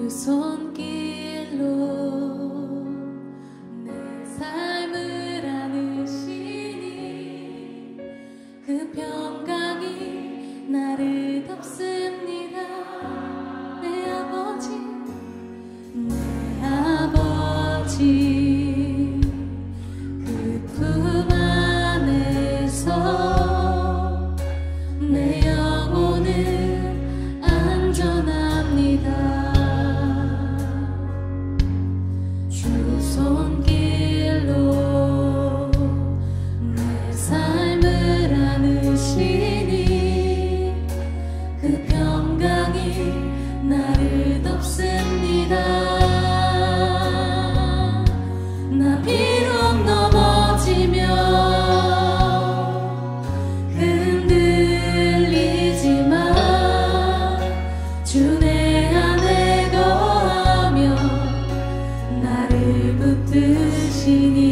손길로 내 삶을 안으시니 그 평강이 나를 덮습니다. 내 아버지 그 품 안에서 내 영혼은 안전합니다. 주 손길로 내 삶을 안으시니 그 평강이 나를 덮습니다. 나 비록 넘어지며 흔들리지만 주 내 안에 거하며 나를 붙드시니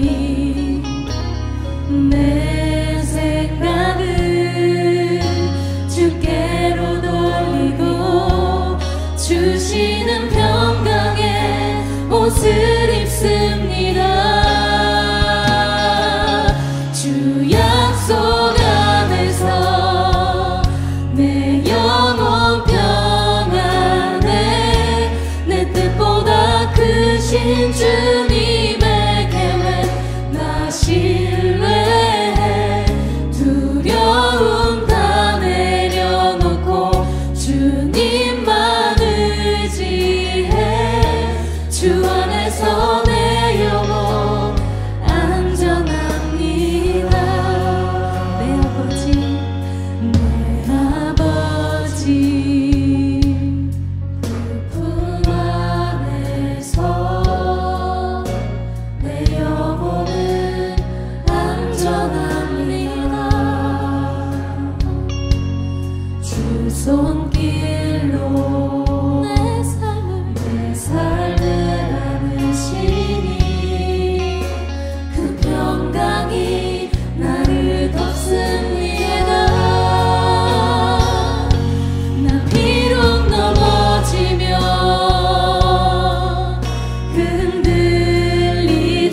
내 생각을 주께로 돌리고 주시는 평강의 옷을 입습니다. 주 약속 안에서 내 영혼 평안해 내 뜻보다 크신 주님의 계획 나 신뢰해 두려움 다 내려놓고 주님만 의지해 주 안에서 내 영혼 안전합니다. 내 아버지 그 품 안에서 내 영혼은 안전합니다. 주 손길로 내 삶을 안으시니 그 평강이 나를 덮습니다. 나 비록 넘어지며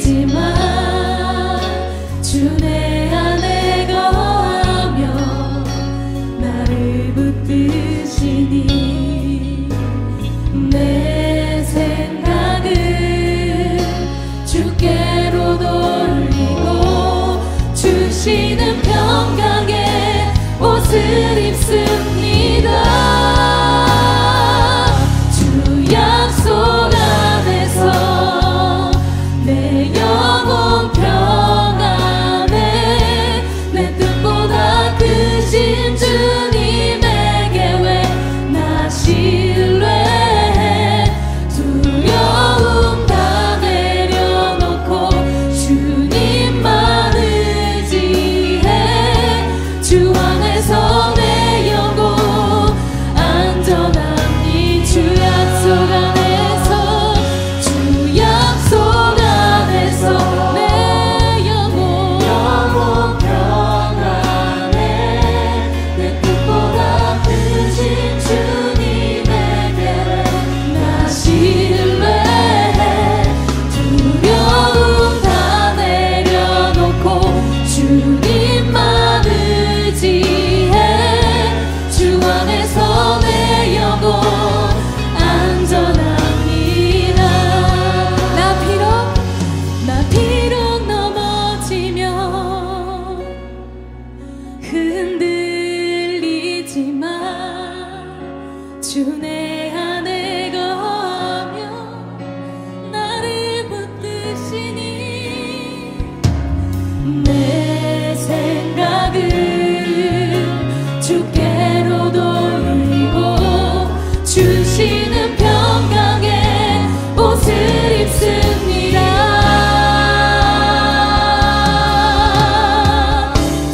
흔들리지만 주 내 안에 거하며 나를 붙드시니 내 생각을 주께로 돌리고 주시는 평강의 옷을 입습니다. 주 약속 안에서 내 영혼 평안해 내 뜻보다 크신 주님의 계획 나 신뢰해 두려움 다 내려놓고 주님만 의지해 주 안에서 내 영혼 안전하니 주 약속 안에서 내 영혼 평안해 내 뜻보다 크신 주님의 계획 나 신뢰해 두려움 다 내려놓고 주님만 의지해 주 안에서 내 영혼 안전합니다. 나 비록 넘어지며 흔들리지만 주 내 안에 거하며 나를 붙드시니 내 생각을 주께로 돌리고 주시는 평강의 옷을 입습니다.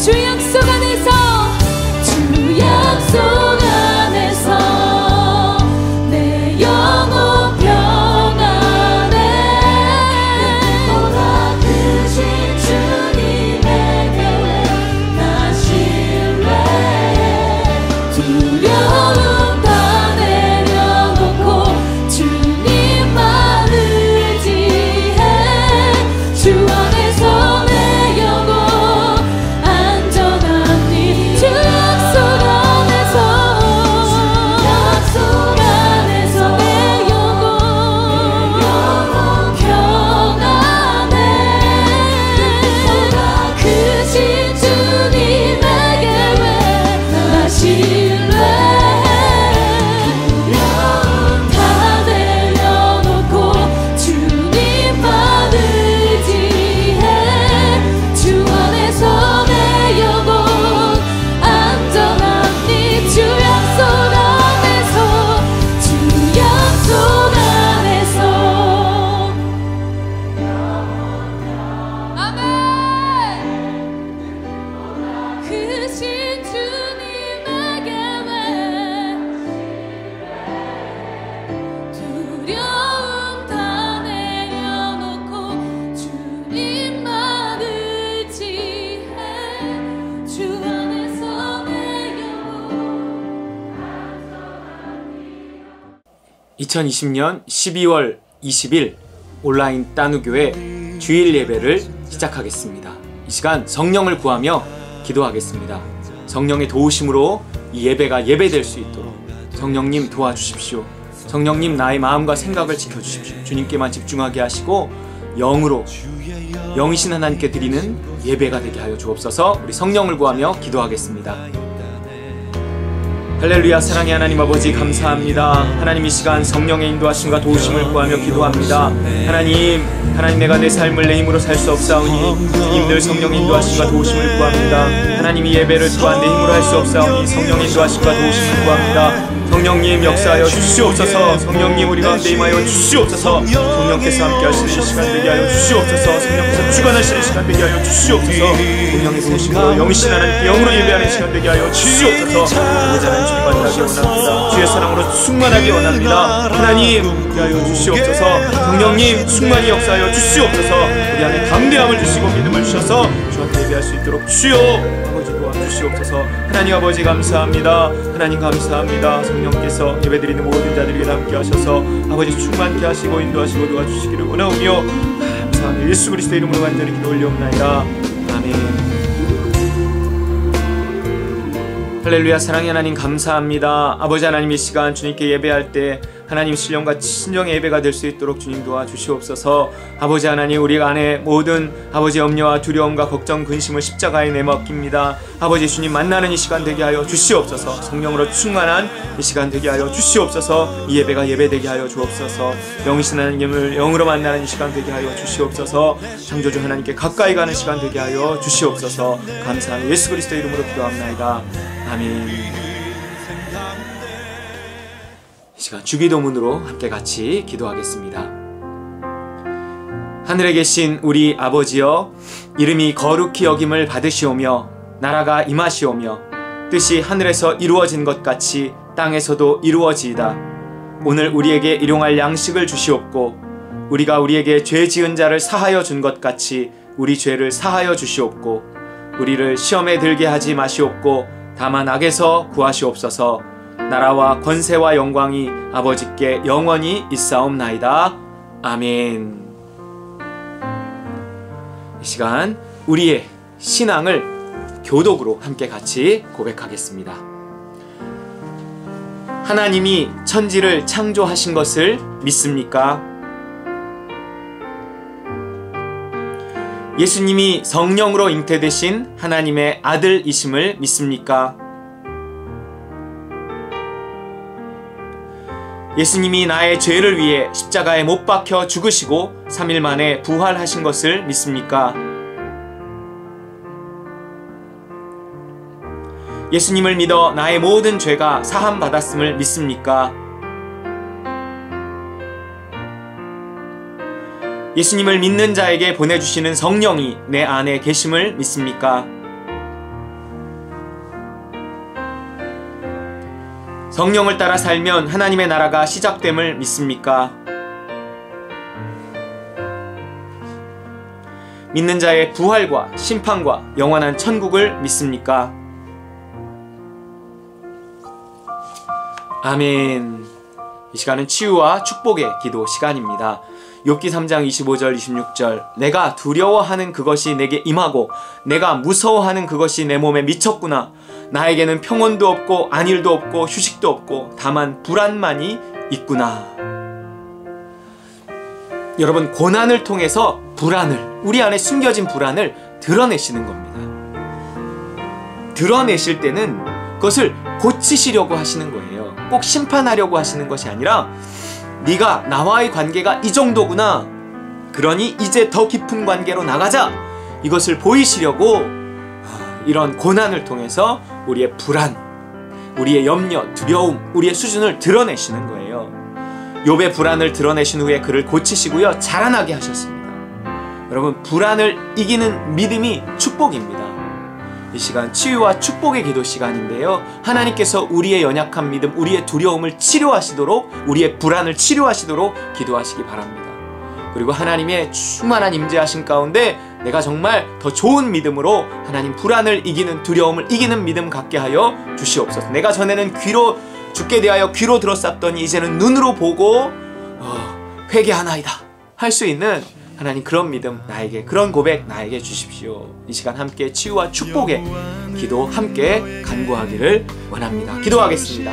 주 약속 안에서 2020년 12월 20일 온라인 따누교회 주일 예배를 시작하겠습니다. 이 시간 성령을 구하며 기도하겠습니다. 성령의 도우심으로 이 예배가 예배될 수 있도록 성령님 도와주십시오. 성령님 나의 마음과 생각을 지켜주십시오. 주님께만 집중하게 하시고 영으로 영이신 하나님께 드리는 예배가 되게 하여 주옵소서. 우리 성령을 구하며 기도하겠습니다. 할렐루야. 사랑의 하나님 아버지 감사합니다. 하나님 이 시간 성령의 인도하심과 도우심을 구하며 기도합니다. 하나님 내가 내 삶을 내 힘으로 살 수 없사오니 주님들 성령의 인도하심과 도우심을 구합니다. 하나님 이 예배를 또한 내 힘으로 할 수 없사오니 성령의 인도하심과 도우심을 구합니다. 성령님 역사하여 주시옵소서. 성령님 우리 가운데 임하여 주시옵소서. 성령께서 함께 하시는 시간 되게 하여 주시옵소서. 성령께서 주관하시는 시간 되게 하여 주시옵소서. 성령의 도우심으로 영이신 하나님께 영으로 예배하는 시간 되게 하여 주시옵소서. 하나님 주님 만나기 원합니다. 주의 사랑으로 충만하기 원합니다. 하나님 함께 하여 주시옵소서. 성령님 충만히 역사하여 주시옵소서. 우리 안에 담대함을 주시고 믿음을 주셔서 주한테 예배할 수 있도록 주여 아버지 도와주시옵소서. 하나님 아버지 감사합니다. 하나님 감사합니다. 성령께서 예배드리는 모든 자들에게 함께 하셔서 아버지 충만케 하시고 인도하시고 도와주시기를 원하오며 감사합니다. 예수 그리스도의 이름으로 간절히 기도 올리옵나이다. 아멘. 할렐루야. 사랑의 하나님 감사합니다. 아버지 하나님 이 시간 주님께 예배할 때 하나님 신령과 친정의 예배가 될 수 있도록 주님 도와주시옵소서. 아버지 하나님 우리 안에 모든 아버지 염려와 두려움과 걱정 근심을 십자가에 내맡깁니다. 아버지 주님 만나는 이 시간 되게 하여 주시옵소서. 성령으로 충만한 이 시간 되게 하여 주시옵소서. 이 예배가 예배되게 하여 주옵소서. 영이신 하나님을 영으로 만나는 이 시간 되게 하여 주시옵소서. 창조주 하나님께 가까이 가는 시간 되게 하여 주시옵소서. 감사합니다. 예수 그리스도의 이름으로 기도합나이다. 아멘. 이 시간 주기도문으로 함께 같이 기도하겠습니다. 하늘에 계신 우리 아버지여, 이름이 거룩히 여김을 받으시오며 나라가 임하시오며 뜻이 하늘에서 이루어진 것 같이 땅에서도 이루어지이다. 오늘 우리에게 일용할 양식을 주시옵고 우리가 우리에게 죄 지은 자를 사하여 준 것 같이 우리 죄를 사하여 주시옵고 우리를 시험에 들게 하지 마시옵고 다만 악에서 구하시옵소서. 나라와 권세와 영광이 아버지께 영원히 있사옵나이다. 아멘. 이 시간 우리의 신앙을 교독으로 함께 같이 고백하겠습니다. 하나님이 천지를 창조하신 것을 믿습니까? 예수님이 성령으로 잉태되신 하나님의 아들이심을 믿습니까? 예수님이 나의 죄를 위해 십자가에 못 박혀 죽으시고 3일 만에 부활하신 것을 믿습니까? 예수님을 믿어 나의 모든 죄가 사함 받았음을 믿습니까? 예수님을 믿는 자에게 보내주시는 성령이 내 안에 계심을 믿습니까? 성령을 따라 살면 하나님의 나라가 시작됨을 믿습니까? 믿는 자의 부활과 심판과 영원한 천국을 믿습니까? 아멘. 이 시간은 치유와 축복의 기도 시간입니다. 욥기 3장 25절 26절 내가 두려워하는 그것이 내게 임하고 내가 무서워하는 그것이 내 몸에 미쳤구나. 나에게는 평온도 없고 안일도 없고 휴식도 없고 다만 불안만이 있구나. 여러분, 고난을 통해서 불안을, 우리 안에 숨겨진 불안을 드러내시는 겁니다. 드러내실 때는 그것을 고치시려고 하시는 거예요. 꼭 심판하려고 하시는 것이 아니라 네가 나와의 관계가 이 정도구나, 그러니 이제 더 깊은 관계로 나가자, 이것을 보이시려고 이런 고난을 통해서 우리의 불안, 우리의 염려, 두려움, 우리의 수준을 드러내시는 거예요. 욥의 불안을 드러내신 후에 그를 고치시고요, 자라나게 하셨습니다. 여러분, 불안을 이기는 믿음이 축복입니다. 이 시간 치유와 축복의 기도 시간인데요, 하나님께서 우리의 연약한 믿음, 우리의 두려움을 치료하시도록, 우리의 불안을 치료하시도록 기도하시기 바랍니다. 그리고 하나님의 충만한 임재하심 가운데 내가 정말 더 좋은 믿음으로 하나님 불안을 이기는, 두려움을 이기는 믿음 갖게 하여 주시옵소서. 내가 전에는 귀로 주께 대하여 귀로 들었었더니 이제는 눈으로 보고 회개하나이다 할 수 있는 하나님 그런 믿음 나에게, 그런 고백 나에게 주십시오. 이 시간 함께 치유와 축복의 기도 함께 간구하기를 원합니다. 기도하겠습니다.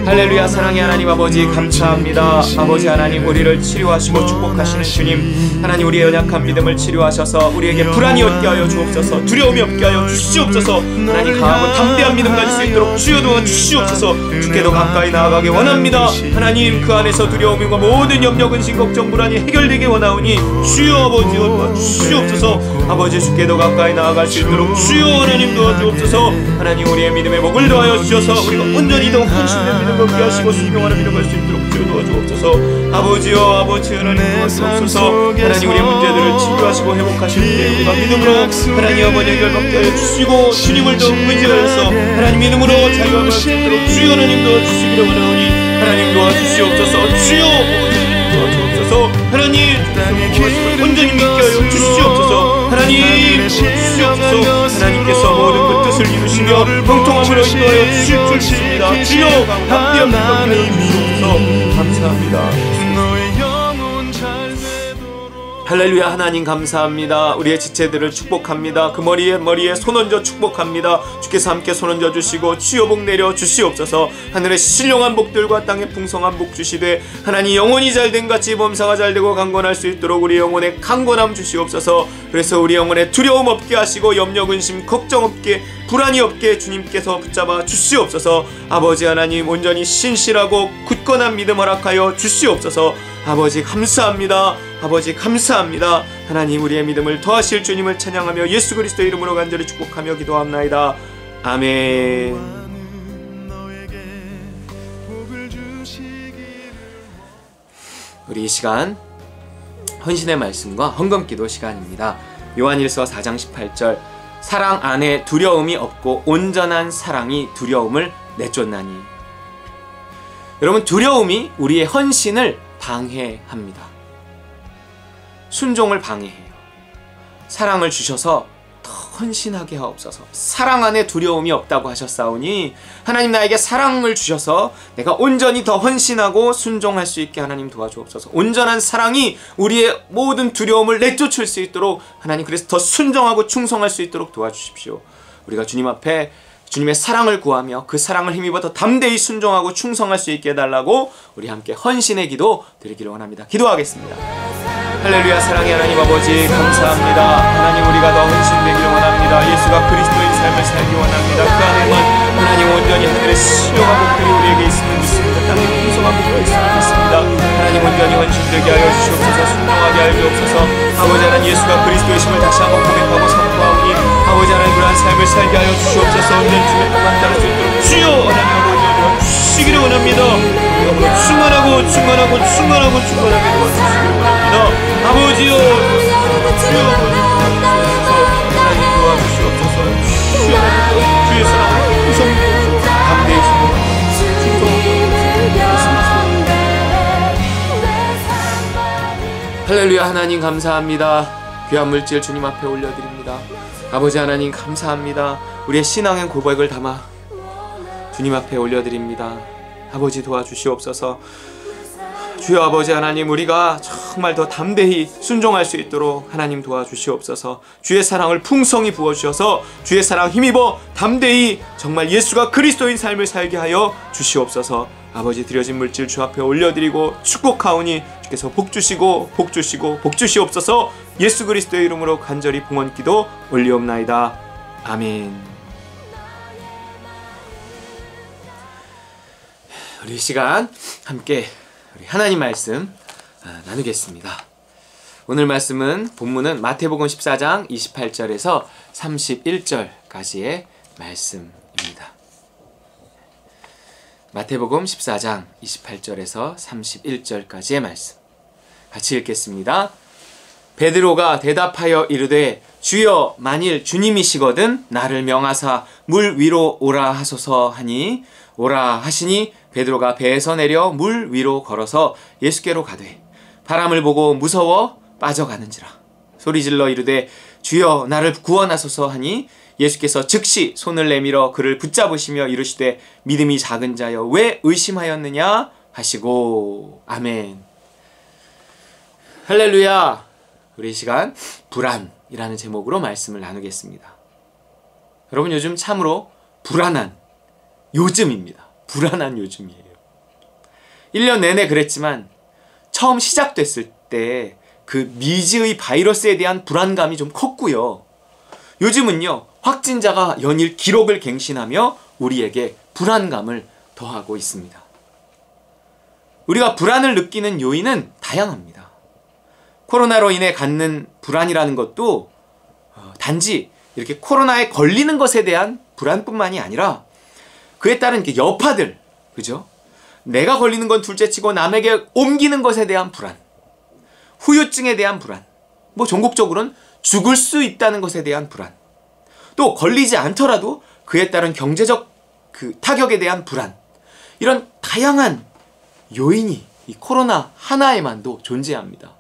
할렐루야. 사랑의 하나님 아버지 감사합니다. 아버지 하나님, 우리를 치료하시고 축복하시는 주님, 하나님 우리의 연약한 믿음을 치료하셔서 우리에게 불안이 없게 하여 주옵소서, 두려움이 없게 하여 주시옵소서. 하나님 강하고 담대한 믿음 가질 수 있도록 주여 도와주시옵소서. 주께도 가까이 나아가게 원합니다. 하나님 그 안에서 두려움과 모든 염려, 근심, 걱정, 불안이 해결되게 원하오니 주여 아버지 도와주시옵소서. 아버지 주께도 가까이 나아갈 수 있도록 주여 하나님 도와주옵소서. 하나님 우리의 믿음에 목을 더하여 주셔서 우리가 온전히 더 헌신된 믿음 얻게 하시고 순종하는 믿음 할 수 있도록 주여 도와주옵소서. 아버지여 아버지 하나님 도와주옵소서. 하나님 우리의 문제들을 치유하시고 회복하시는데 우리가 믿음으로 하나님 아버지 해결받게 하여 주시고 주님을 더 의지하여서 하나님 믿음으로 자유함을 수 있도록 주여 하나님 도와주시기를 원하오니 하나님 도와주시옵소서. 주여 도와주옵소서. 하나님 주께서 온전히 믿게 하여 주시옵소서. 하나님 주시옵소서. 하나님께서 모든 그 뜻을 이루시며 형통함으로 인도하여 주실 줄 믿습니다. 주여 담대한 믿음 주옵소서. 감사합니다. 할렐루야. 하나님 감사합니다. 우리의 지체들을 축복합니다. 그 머리에 손 얹어 축복합니다. 주께서 함께 손 얹어 주시고 주여 복 내려 주시옵소서. 하늘의 신령한 복들과 땅의 풍성한 복 주시되 하나님 영혼이 잘된 같이 범사가 잘되고 강건할 수 있도록 우리 영혼에 강건함 주시옵소서. 그래서 우리 영혼에 두려움 없게 하시고 염려 근심 걱정 없게 불안이 없게 주님께서 붙잡아 주시옵소서. 아버지 하나님 온전히 신실하고 굳건한 믿음 허락하여 주시옵소서. 아버지 감사합니다. 아버지 감사합니다. 하나님 우리의 믿음을 더하실 주님을 찬양하며 예수 그리스도 이름으로 간절히 축복하며 기도합나이다. 아멘. 우리 이 시간 헌신의 말씀과 헌금기도 시간입니다. 요한일서 4장 18절 사랑 안에 두려움이 없고 온전한 사랑이 두려움을 내쫓나니. 여러분 두려움이 우리의 헌신을 방해합니다. 순종을 방해해요. 사랑을 주셔서 더 헌신하게 하옵소서. 사랑 안에 두려움이 없다고 하셨사오니 하나님 나에게 사랑을 주셔서 내가 온전히 더 헌신하고 순종할 수 있게 하나님 도와주옵소서. 온전한 사랑이 우리의 모든 두려움을 내쫓을 수 있도록 하나님 그래서 더 순종하고 충성할 수 있도록 도와주십시오. 우리가 주님 앞에 주님의 사랑을 구하며 그 사랑을 힘입어 더 담대히 순종하고 충성할 수 있게 해달라고 우리 함께 헌신의 기도 드리기를 원합니다. 기도하겠습니다. 할렐루야. 사랑의 하나님 아버지 감사합니다. 하나님 우리가 더 헌신되기를 원합니다. 예수가 그리스도인 삶을 살기 원합니다. 그 안에만 하나님 온전히 하늘의 신령한 복들이 우리에게 있음을 믿습니다. 땅의 풍성한 복들이 있음을 믿습니다. 하나님 온전히 헌신되게 하여 주시옵소서. 순종하게 하여 주옵소서. 아버지 하나님 예수가 그리스도이심을 다시 한번 고백하고 선포하오니 아버지 하나님 그러한 삶을 살게 하여 주시옵소서. 은혜 주의 평안 따를 수 있도록 주여 하나님 아버지 주시기를 원합니다. 우리 충만하고 충만하고 충만하고 충만하게 도와주시기를 원합니다. 아버지여 주여 하나님 도와주시옵소서. 주여 주의 사랑을 구성하고 담대히 할렐루야. 하나님 감사합니다. 귀한 물질 주님 앞에 올려드립니다. 아버지 하나님 감사합니다. 우리의 신앙의 고백을 담아 주님 앞에 올려드립니다. 아버지 도와주시옵소서. 주여 아버지 하나님 우리가 정말 더 담대히 순종할 수 있도록 하나님 도와주시옵소서. 주의 사랑을 풍성히 부어주셔서 주의 사랑 힘입어 담대히 정말 예수가 그리스도인 삶을 살게 하여 주시옵소서. 아버지 드려진 물질 주 앞에 올려드리고 축복하오니 주께서 복주시고 복주시고 복주시옵소서. 예수 그리스도의 이름으로 간절히 봉헌기도 올리옵나이다. 아멘. 우리 이 시간 함께 우리 하나님 말씀 나누겠습니다. 오늘 말씀은 본문은 마태복음 14장 28절에서 31절까지의 말씀입니다. 마태복음 14장 28절에서 31절까지의 말씀 같이 읽겠습니다. 베드로가 대답하여 이르되 주여 만일 주님이시거든 나를 명하사 물 위로 오라 하소서 하니 오라 하시니 베드로가 배에서 내려 물 위로 걸어서 예수께로 가되 바람을 보고 무서워 빠져가는지라 소리질러 이르되 주여 나를 구원하소서 하니 예수께서 즉시 손을 내밀어 그를 붙잡으시며 이르시되 믿음이 작은 자여 왜 의심하였느냐 하시고. 아멘. 할렐루야. 우리 이 시간 불안이라는 제목으로 말씀을 나누겠습니다. 여러분, 요즘 참으로 불안한 요즘입니다. 불안한 요즘이에요. 1년 내내 그랬지만 처음 시작됐을 때 그 미지의 바이러스에 대한 불안감이 좀 컸고요. 요즘은요, 확진자가 연일 기록을 갱신하며 우리에게 불안감을 더하고 있습니다. 우리가 불안을 느끼는 요인은 다양합니다. 코로나로 인해 갖는 불안이라는 것도 단지 이렇게 코로나에 걸리는 것에 대한 불안뿐만이 아니라 그에 따른 여파들, 그죠? 내가 걸리는 건 둘째치고 남에게 옮기는 것에 대한 불안, 후유증에 대한 불안, 뭐 전국적으로는 죽을 수 있다는 것에 대한 불안, 또 걸리지 않더라도 그에 따른 경제적 타격에 대한 불안, 이런 다양한 요인이 이 코로나 하나에만도 존재합니다.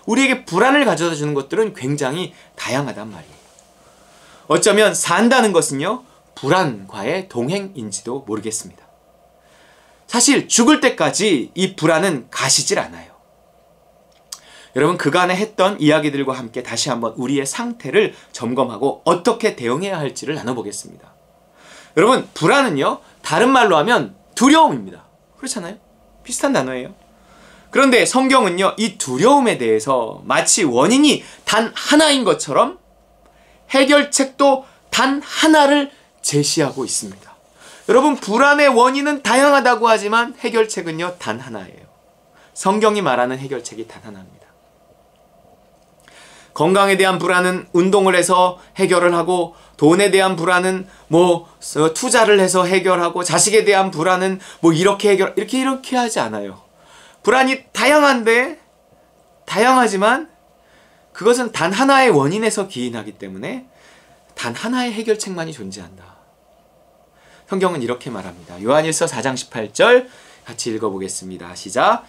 우리에게 불안을 가져다 주는 것들은 굉장히 다양하단 말이에요. 어쩌면 산다는 것은요, 불안과의 동행인지도 모르겠습니다. 사실 죽을 때까지 이 불안은 가시질 않아요. 여러분, 그간에 했던 이야기들과 함께 다시 한번 우리의 상태를 점검하고 어떻게 대응해야 할지를 나눠보겠습니다. 여러분, 불안은요, 다른 말로 하면 두려움입니다. 그렇잖아요? 비슷한 단어예요. 그런데 성경은요, 이 두려움에 대해서 마치 원인이 단 하나인 것처럼 해결책도 단 하나를 제시하고 있습니다. 여러분, 불안의 원인은 다양하다고 하지만 해결책은요, 단 하나예요. 성경이 말하는 해결책이 단 하나입니다. 건강에 대한 불안은 운동을 해서 해결을 하고, 돈에 대한 불안은 투자를 해서 해결하고, 자식에 대한 불안은 이렇게 이렇게 하지 않아요. 불안이 다양하지만 그것은 단 하나의 원인에서 기인하기 때문에 단 하나의 해결책만이 존재한다. 성경은 이렇게 말합니다. 요한일서 4장 18절 같이 읽어보겠습니다. 시작.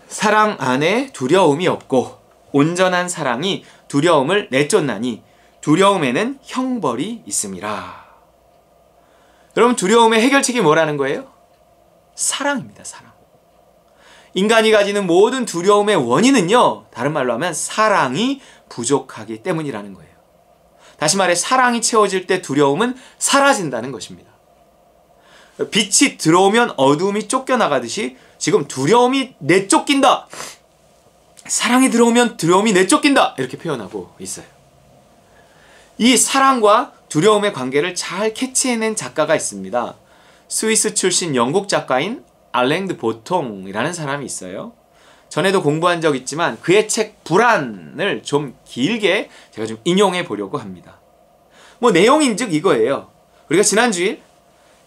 사랑 안에 두려움이 없고 온전한 사랑이 두려움을 내쫓나니 두려움에는 형벌이 있음이라. 여러분, 두려움의 해결책이 뭐라는 거예요? 사랑입니다. 사랑. 인간이 가지는 모든 두려움의 원인은요, 다른 말로 하면 사랑이 부족하기 때문이라는 거예요. 다시 말해, 사랑이 채워질 때 두려움은 사라진다는 것입니다. 빛이 들어오면 어두움이 쫓겨나가듯이 지금 두려움이 내쫓긴다, 사랑이 들어오면 두려움이 내쫓긴다, 이렇게 표현하고 있어요. 이 사랑과 두려움의 관계를 잘 캐치해낸 작가가 있습니다. 스위스 출신 영국 작가인 알랭드 보통이라는 사람이 있어요. 전에도 공부한 적 있지만 그의 책 불안을 좀 길게 제가 좀 인용해 보려고 합니다. 내용인즉 이거예요. 우리가 지난주에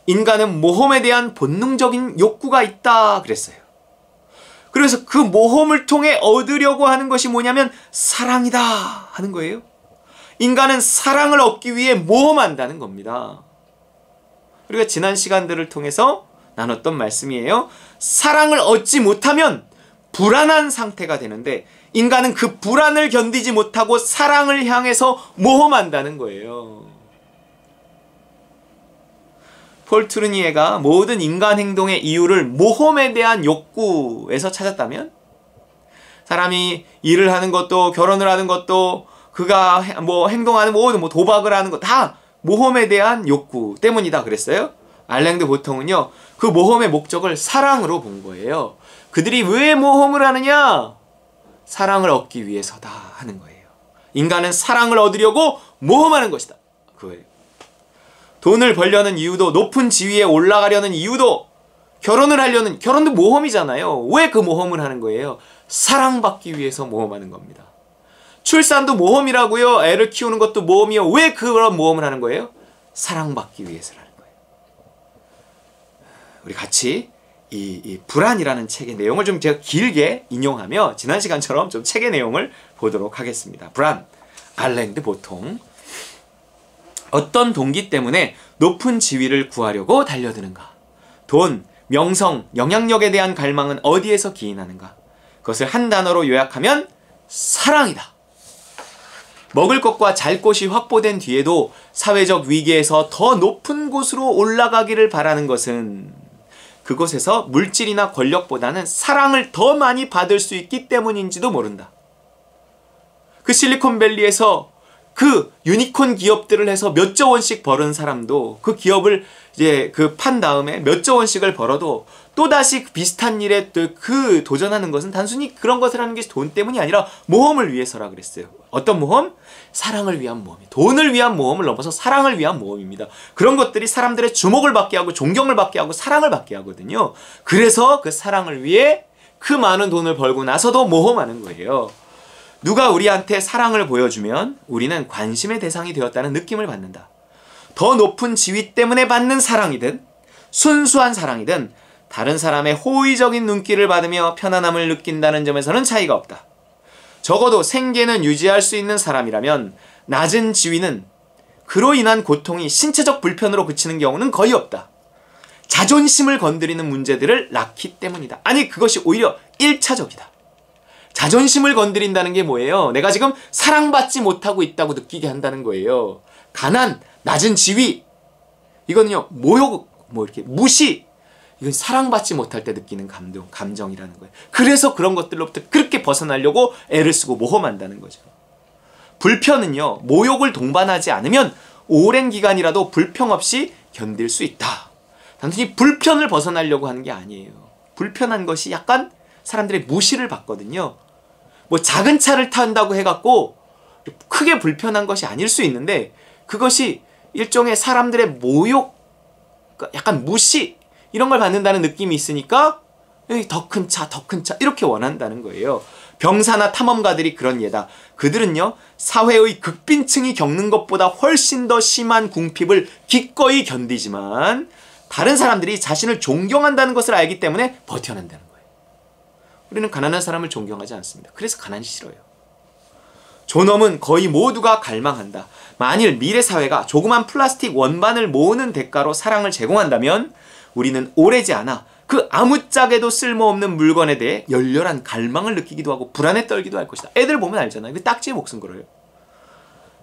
인간은 모험에 대한 본능적인 욕구가 있다 그랬어요. 그래서 그 모험을 통해 얻으려고 하는 것이 뭐냐면 사랑이다 하는 거예요. 인간은 사랑을 얻기 위해 모험한다는 겁니다. 우리가 지난 시간들을 통해서 나눴던 말씀이에요. 사랑을 얻지 못하면 불안한 상태가 되는데 인간은 그 불안을 견디지 못하고 사랑을 향해서 모험한다는 거예요. 폴 트루니에가 모든 인간 행동의 이유를 모험에 대한 욕구에서 찾았다면, 사람이 일을 하는 것도 결혼을 하는 것도 그가 행동하는 모든 도박을 하는 것 다 모험에 대한 욕구 때문이다 그랬어요. 알랭드 보통은요, 그 모험의 목적을 사랑으로 본 거예요. 그들이 왜 모험을 하느냐? 사랑을 얻기 위해서다 하는 거예요. 인간은 사랑을 얻으려고 모험하는 것이다, 그거예요. 돈을 벌려는 이유도, 높은 지위에 올라가려는 이유도, 결혼도 모험이잖아요. 왜 그 모험을 하는 거예요? 사랑받기 위해서 모험하는 겁니다. 출산도 모험이라고요. 애를 키우는 것도 모험이요. 왜 그런 모험을 하는 거예요? 사랑받기 위해서라는 거예요. 우리 같이 이 불안이라는 책의 내용을 좀 제가 길게 인용하며 지난 시간처럼 좀 책의 내용을 보도록 하겠습니다. 불안, 알랭드 보통. 어떤 동기 때문에 높은 지위를 구하려고 달려드는가? 돈, 명성, 영향력에 대한 갈망은 어디에서 기인하는가? 그것을 한 단어로 요약하면 사랑이다. 먹을 것과 잘 곳이 확보된 뒤에도 사회적 위기에서 더 높은 곳으로 올라가기를 바라는 것은 그곳에서 물질이나 권력보다는 사랑을 더 많이 받을 수 있기 때문인지도 모른다. 그 실리콘밸리에서 그 유니콘 기업들을 해서 몇 조 원씩 벌은 사람도 그 기업을 이제 판 다음에 몇 조 원씩을 벌어도 또다시 비슷한 일에 그 도전하는 것은 단순히 그런 것을 하는 게 돈 때문이 아니라 모험을 위해서라 그랬어요. 어떤 모험? 사랑을 위한 모험. 돈을 위한 모험을 넘어서 사랑을 위한 모험입니다. 그런 것들이 사람들의 주목을 받게 하고 존경을 받게 하고 사랑을 받게 하거든요. 그래서 그 사랑을 위해 그 많은 돈을 벌고 나서도 모험하는 거예요. 누가 우리한테 사랑을 보여주면 우리는 관심의 대상이 되었다는 느낌을 받는다. 더 높은 지위 때문에 받는 사랑이든 순수한 사랑이든 다른 사람의 호의적인 눈길을 받으며 편안함을 느낀다는 점에서는 차이가 없다. 적어도 생계는 유지할 수 있는 사람이라면 낮은 지위는 그로 인한 고통이 신체적 불편으로 그치는 경우는 거의 없다. 자존심을 건드리는 문제들을 낳기 때문이다. 아니, 그것이 오히려 1차적이다. 자존심을 건드린다는 게 뭐예요? 내가 지금 사랑받지 못하고 있다고 느끼게 한다는 거예요. 가난, 낮은 지위, 이거는요, 모욕, 이렇게 무시, 이건 사랑받지 못할 때 느끼는 감정이라는 거예요. 그래서 그런 것들로부터 그렇게 벗어나려고 애를 쓰고 모험한다는 거죠. 불편은요, 모욕을 동반하지 않으면 오랜 기간이라도 불평 없이 견딜 수 있다. 단순히 불편을 벗어나려고 하는 게 아니에요. 불편한 것이 약간 사람들의 무시를 받거든요. 작은 차를 탄다고 해갖고 크게 불편한 것이 아닐 수 있는데 그것이 일종의 사람들의 모욕, 약간 무시 이런 걸 받는다는 느낌이 있으니까 더 큰 차, 더 큰 차 이렇게 원한다는 거예요. 병사나 탐험가들이 그런 예다. 그들은요, 사회의 극빈층이 겪는 것보다 훨씬 더 심한 궁핍을 기꺼이 견디지만 다른 사람들이 자신을 존경한다는 것을 알기 때문에 버텨낸다는 거예요. 우리는 가난한 사람을 존경하지 않습니다. 그래서 가난이 싫어요. 존엄은 거의 모두가 갈망한다. 만일 미래 사회가 조그만 플라스틱 원반을 모으는 대가로 사랑을 제공한다면 우리는 오래지 않아 그 아무짝에도 쓸모없는 물건에 대해 열렬한 갈망을 느끼기도 하고 불안에 떨기도 할 것이다. 애들 보면 알잖아요. 그 딱지에 목숨 걸어요.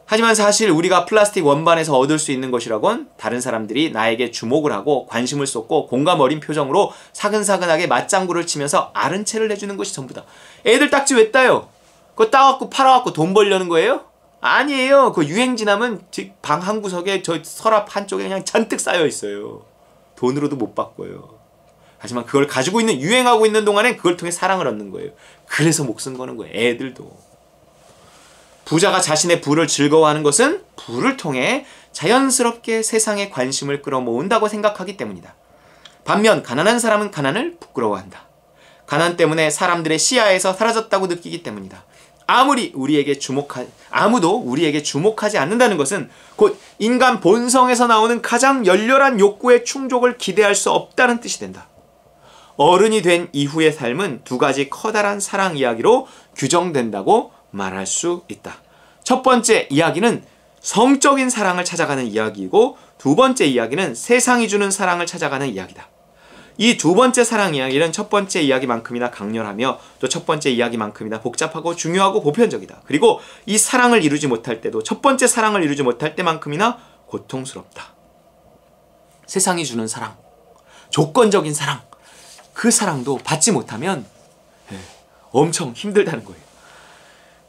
하지만 사실 우리가 플라스틱 원반에서 얻을 수 있는 것이라곤 다른 사람들이 나에게 주목을 하고 관심을 쏟고 공감 어린 표정으로 사근사근하게 맞장구를 치면서 아른 채를 해주는 것이 전부다. 애들 딱지 왜 따요? 그거 따갖고 팔아갖고 돈 벌려는 거예요? 아니에요. 그 유행지나면 방 한 구석에 저 서랍 한쪽에 그냥 잔뜩 쌓여 있어요. 돈으로도 못 바꿔요. 하지만 그걸 가지고 있는, 유행하고 있는 동안에 그걸 통해 사랑을 얻는 거예요. 그래서 목숨 거는 거예요. 애들도. 부자가 자신의 부를 즐거워하는 것은 부를 통해 자연스럽게 세상의 관심을 끌어모은다고 생각하기 때문이다. 반면 가난한 사람은 가난을 부끄러워한다. 가난 때문에 사람들의 시야에서 사라졌다고 느끼기 때문이다. 아무도 우리에게 주목하지 않는다는 것은 곧 인간 본성에서 나오는 가장 열렬한 욕구의 충족을 기대할 수 없다는 뜻이 된다. 어른이 된 이후의 삶은 두 가지 커다란 사랑 이야기로 규정된다고 말할 수 있다. 첫 번째 이야기는 성적인 사랑을 찾아가는 이야기이고 두 번째 이야기는 세상이 주는 사랑을 찾아가는 이야기다. 이 두 번째 사랑 이야기는 첫 번째 이야기만큼이나 강렬하며 또 첫 번째 이야기만큼이나 복잡하고 중요하고 보편적이다. 그리고 이 사랑을 이루지 못할 때도 첫 번째 사랑을 이루지 못할 때만큼이나 고통스럽다. 세상이 주는 사랑, 조건적인 사랑, 그 사랑도 받지 못하면 엄청 힘들다는 거예요.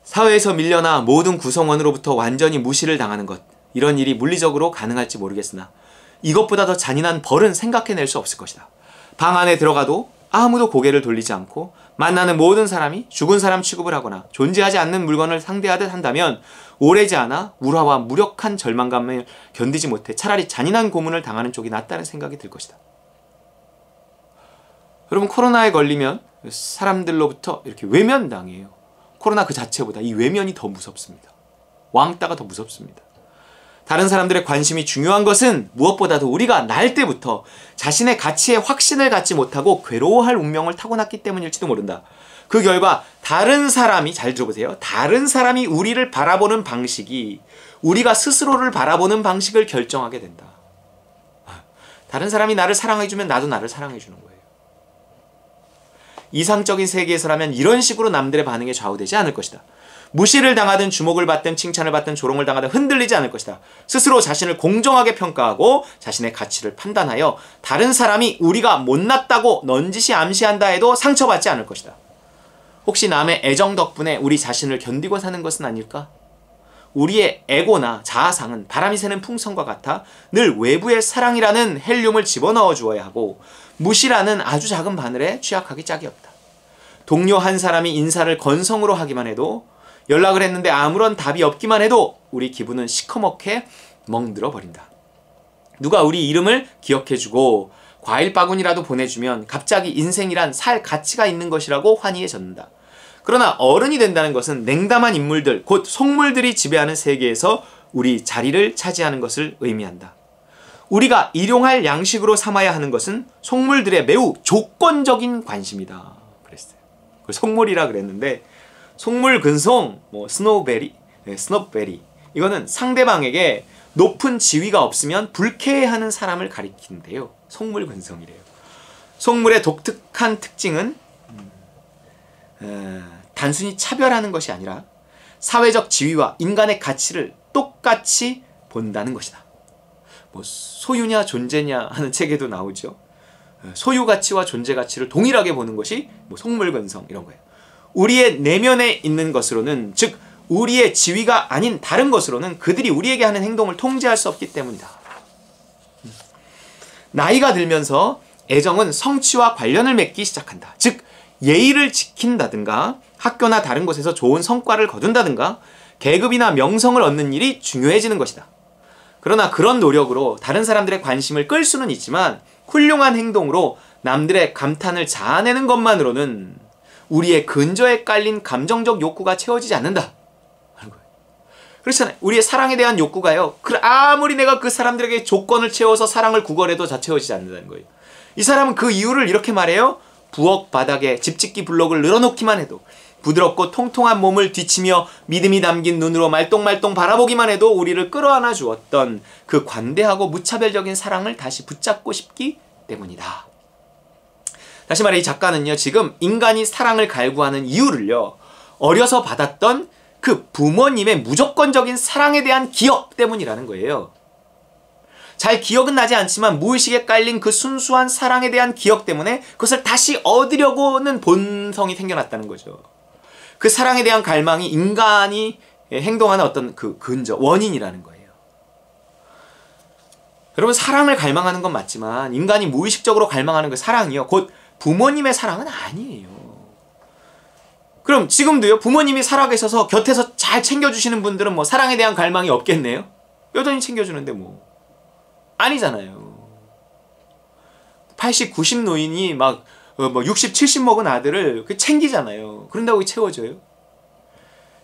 사회에서 밀려나 모든 구성원으로부터 완전히 무시를 당하는 것, 이런 일이 물리적으로 가능할지 모르겠으나 이것보다 더 잔인한 벌은 생각해낼 수 없을 것이다. 방 안에 들어가도 아무도 고개를 돌리지 않고 만나는 모든 사람이 죽은 사람 취급을 하거나 존재하지 않는 물건을 상대하듯 한다면 오래지 않아 울화와 무력한 절망감을 견디지 못해 차라리 잔인한 고문을 당하는 쪽이 낫다는 생각이 들 것이다. 여러분, 코로나에 걸리면 사람들로부터 이렇게 외면당해요. 코로나 그 자체보다 이 외면이 더 무섭습니다. 왕따가 더 무섭습니다. 다른 사람들의 관심이 중요한 것은 무엇보다도 우리가 날 때부터 자신의 가치에 확신을 갖지 못하고 괴로워할 운명을 타고났기 때문일지도 모른다. 그 결과 다른 사람이, 잘 들어보세요. 다른 사람이 우리를 바라보는 방식이 우리가 스스로를 바라보는 방식을 결정하게 된다. 다른 사람이 나를 사랑해주면 나도 나를 사랑해주는 거예요. 이상적인 세계에서라면 이런 식으로 남들의 반응에 좌우되지 않을 것이다. 무시를 당하든 주목을 받든 칭찬을 받든 조롱을 당하든 흔들리지 않을 것이다. 스스로 자신을 공정하게 평가하고 자신의 가치를 판단하여 다른 사람이 우리가 못났다고 넌지시 암시한다 해도 상처받지 않을 것이다. 혹시 남의 애정 덕분에 우리 자신을 견디고 사는 것은 아닐까? 우리의 에고나 자아상은 바람이 새는 풍선과 같아 늘 외부의 사랑이라는 헬륨을 집어넣어 주어야 하고 무시라는 아주 작은 바늘에 취약하기 짝이 없다. 동료 한 사람이 인사를 건성으로 하기만 해도, 연락을 했는데 아무런 답이 없기만 해도 우리 기분은 시커멓게 멍들어 버린다. 누가 우리 이름을 기억해주고 과일 바구니라도 보내주면 갑자기 인생이란 살 가치가 있는 것이라고 환희해졌는다. 그러나 어른이 된다는 것은 냉담한 인물들, 곧 속물들이 지배하는 세계에서 우리 자리를 차지하는 것을 의미한다. 우리가 일용할 양식으로 삼아야 하는 것은 속물들의 매우 조건적인 관심이다. 그랬어요. 속물이라 그랬는데, 속물 근송, 스노우베리, 스놉베리, 이거는 상대방에게 높은 지위가 없으면 불쾌해하는 사람을 가리키는데요. 속물 근성이래요. 속물의 독특한 특징은 단순히 차별하는 것이 아니라 사회적 지위와 인간의 가치를 똑같이 본다는 것이다. 소유냐 존재냐 하는 책에도 나오죠. 소유 가치와 존재 가치를 동일하게 보는 것이 속물근성 이런 거예요. 우리의 내면에 있는 것으로는, 즉 우리의 지위가 아닌 다른 것으로는 그들이 우리에게 하는 행동을 통제할 수 없기 때문이다. 나이가 들면서 애정은 성취와 관련을 맺기 시작한다. 즉 예의를 지킨다든가 학교나 다른 곳에서 좋은 성과를 거둔다든가 계급이나 명성을 얻는 일이 중요해지는 것이다. 그러나 그런 노력으로 다른 사람들의 관심을 끌 수는 있지만 훌륭한 행동으로 남들의 감탄을 자아내는 것만으로는 우리의 근저에 깔린 감정적 욕구가 채워지지 않는다. 그렇잖아요. 우리의 사랑에 대한 욕구가요, 아무리 내가 그 사람들에게 조건을 채워서 사랑을 구걸해도 다 채워지지 않는다는 거예요. 이 사람은 그 이유를 이렇게 말해요. 부엌 바닥에 집짓기 블록을 늘어놓기만 해도, 부드럽고 통통한 몸을 뒤치며 믿음이 담긴 눈으로 말똥말똥 바라보기만 해도 우리를 끌어안아 주었던 그 관대하고 무차별적인 사랑을 다시 붙잡고 싶기 때문이다. 다시 말해 이 작가는요, 지금 인간이 사랑을 갈구하는 이유를요, 어려서 받았던 그 부모님의 무조건적인 사랑에 대한 기억 때문이라는 거예요. 잘 기억은 나지 않지만 무의식에 깔린 그 순수한 사랑에 대한 기억 때문에 그것을 다시 얻으려고는 본성이 생겨났다는 거죠. 그 사랑에 대한 갈망이 인간이 행동하는 어떤 그 근저, 원인이라는 거예요. 여러분, 사랑을 갈망하는 건 맞지만 인간이 무의식적으로 갈망하는 그 사랑이요, 곧 부모님의 사랑은 아니에요. 그럼 지금도요, 부모님이 살아계셔서 곁에서 잘 챙겨주시는 분들은 사랑에 대한 갈망이 없겠네요? 여전히 챙겨주는데 아니잖아요. 80, 90 노인이 60, 70 먹은 아들을 챙기잖아요. 그런다고 채워줘요?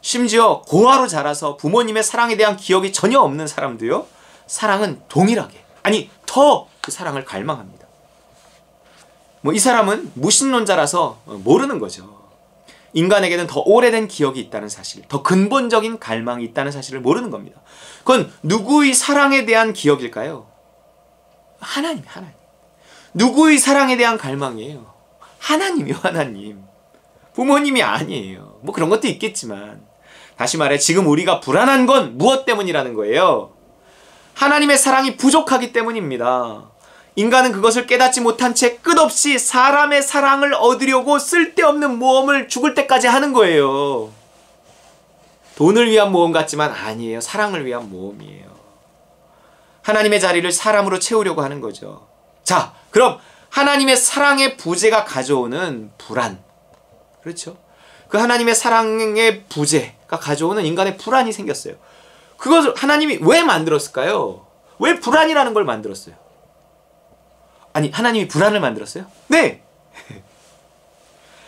심지어 고아로 자라서 부모님의 사랑에 대한 기억이 전혀 없는 사람도요, 사랑은 동일하게, 아니 더 그 사랑을 갈망합니다. 이 사람은 무신론자라서 모르는 거죠. 인간에게는 더 오래된 기억이 있다는 사실, 더 근본적인 갈망이 있다는 사실을 모르는 겁니다. 그건 누구의 사랑에 대한 기억일까요? 하나님. 누구의 사랑에 대한 갈망이에요? 하나님이요, 하나님. 부모님이 아니에요. 그런 것도 있겠지만, 다시 말해 지금 우리가 불안한 건 무엇 때문이라는 거예요? 하나님의 사랑이 부족하기 때문입니다. 인간은 그것을 깨닫지 못한 채 끝없이 사람의 사랑을 얻으려고 쓸데없는 모험을 죽을 때까지 하는 거예요. 돈을 위한 모험 같지만 아니에요. 사랑을 위한 모험이에요. 하나님의 자리를 사람으로 채우려고 하는 거죠. 자, 그럼 하나님의 사랑의 부재가 가져오는 불안, 그렇죠? 그 하나님의 사랑의 부재가 가져오는 인간의 불안이 생겼어요. 그것을 하나님이 왜 만들었을까요? 왜 불안이라는 걸 만들었어요? 아니, 하나님이 불안을 만들었어요? 네!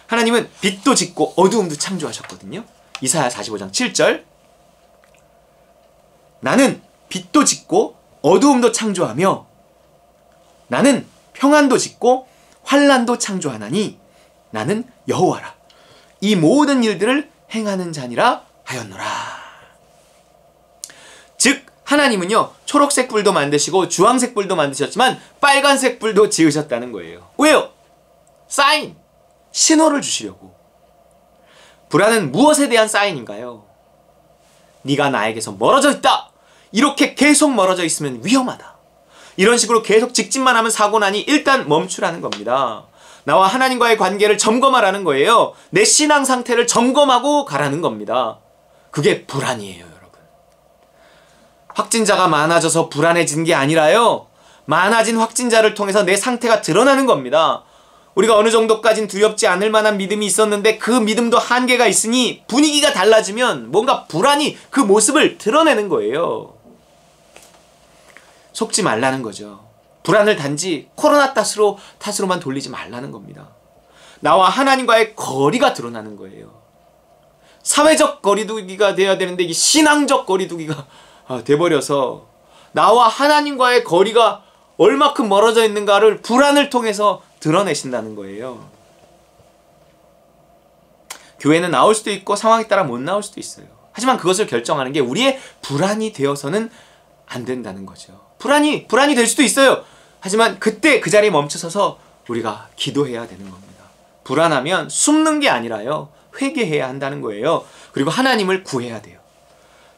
하나님은 빛도 짓고 어두움도 창조하셨거든요. 이사야 45장 7절, 나는 빛도 짓고 어두움도 창조하며 나는 평안도 짓고 환난도 창조하나니 나는 여호와라. 이 모든 일들을 행하는 자니라 하였노라. 즉 하나님은요, 초록색 불도 만드시고 주황색 불도 만드셨지만 빨간색 불도 지으셨다는 거예요. 왜요? 사인, 신호를 주시려고. 불안은 무엇에 대한 사인인가요? 네가 나에게서 멀어져 있다. 이렇게 계속 멀어져 있으면 위험하다. 이런 식으로 계속 직진만 하면 사고 나니 일단 멈추라는 겁니다. 나와 하나님과의 관계를 점검하라는 거예요. 내 신앙 상태를 점검하고 가라는 겁니다. 그게 불안이에요, 여러분. 확진자가 많아져서 불안해진 게 아니라요, 많아진 확진자를 통해서 내 상태가 드러나는 겁니다. 우리가 어느 정도까진 두렵지 않을 만한 믿음이 있었는데 그 믿음도 한계가 있으니 분위기가 달라지면 뭔가 불안이 그 모습을 드러내는 거예요. 속지 말라는 거죠. 불안을 단지 코로나 탓으로만 돌리지 말라는 겁니다. 나와 하나님과의 거리가 드러나는 거예요. 사회적 거리두기가 돼야 되는데 이게 신앙적 거리두기가 돼버려서 나와 하나님과의 거리가 얼마큼 멀어져 있는가를 불안을 통해서 드러내신다는 거예요. 교회는 나올 수도 있고 상황에 따라 못 나올 수도 있어요. 하지만 그것을 결정하는 게 우리의 불안이 되어서는 안 된다는 거죠. 불안이 될 수도 있어요. 하지만 그때 그 자리에 멈춰서서 우리가 기도해야 되는 겁니다. 불안하면 숨는 게 아니라요, 회개해야 한다는 거예요. 그리고 하나님을 구해야 돼요.